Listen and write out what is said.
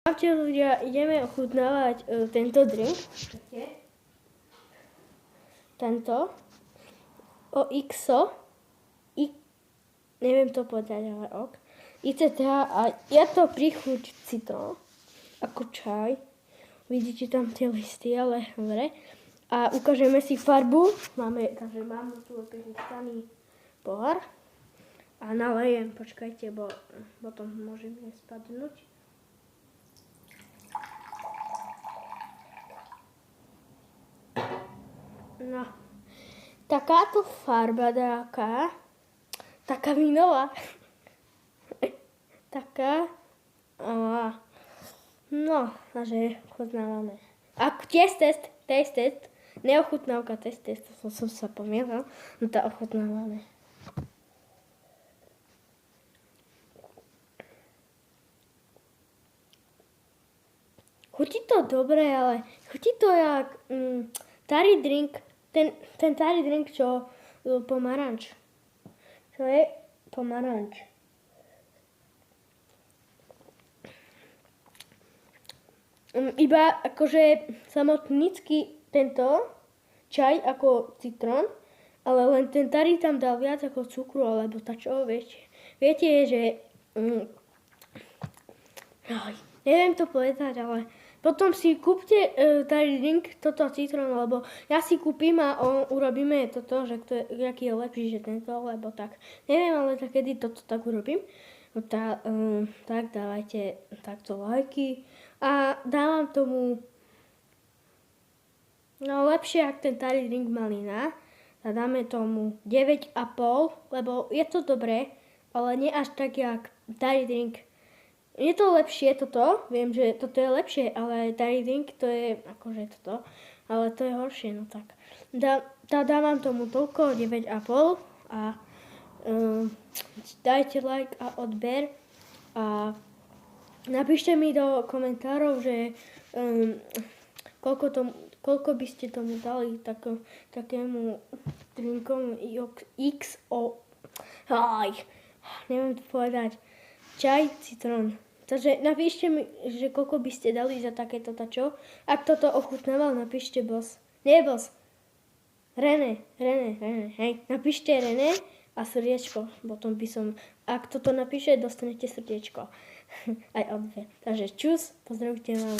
Čaute ľudia, ideme ochutnávať tento drink. Tento. OXO. Neviem to povedať, ale ok. ICTH a je to príchuť citrón. Ako čaj. Vidíte tam tie listy, ale dobre. A ukážeme si farbu. Takže mám tu prichystaný pohár. A nalejem, počkajte, bo potom môže mi spadnúť. No, takáto farba taká vínová, taká, no, takže ochutnávame. Test, neochutnávka, test, to som sa pomýlil, no to ochutnávame. Chutí to dobre, ale chutí to jak tari drink, ten tari drink, čo pomaranč. Čo je pomaranč. Iba akože samotnický tento čaj ako citrón, ale len ten tari tam dal viac ako cukru, alebo čo, viete, že neviem to povedať, ale potom si kúpte tari drink, toto citrón, lebo ja si kúpim a urobíme toto, že aký je lepší, že tento, lebo tak. Neviem, ale tak kedy toto tak urobím. No tak dávajte takto lajky a dávam tomu lepšie, ak ten tari drink malina. A dáme tomu 9,5, lebo je to dobré, ale nie až tak, jak tari drink. Je to lepšie toto, viem, že toto je lepšie, ale tari drink to je akože toto, ale to je horšie, no tak. Dávam tomu toľko, 9,5 a dajte like a odber a napíšte mi do komentárov, že koľko by ste tomu dali takému drinkomu XO. Neviem to povedať. Čaj, citrón. Takže napíšte mi, že koľko by ste dali za takéto tačo. Ak toto ochutnával, napíšte boss. Nie boss. René. Hej, napíšte René a srdiečko. Potom by som, ak toto napíše, dostanete srdiečko. Aj od dve. Takže čus, pozdravujte vám.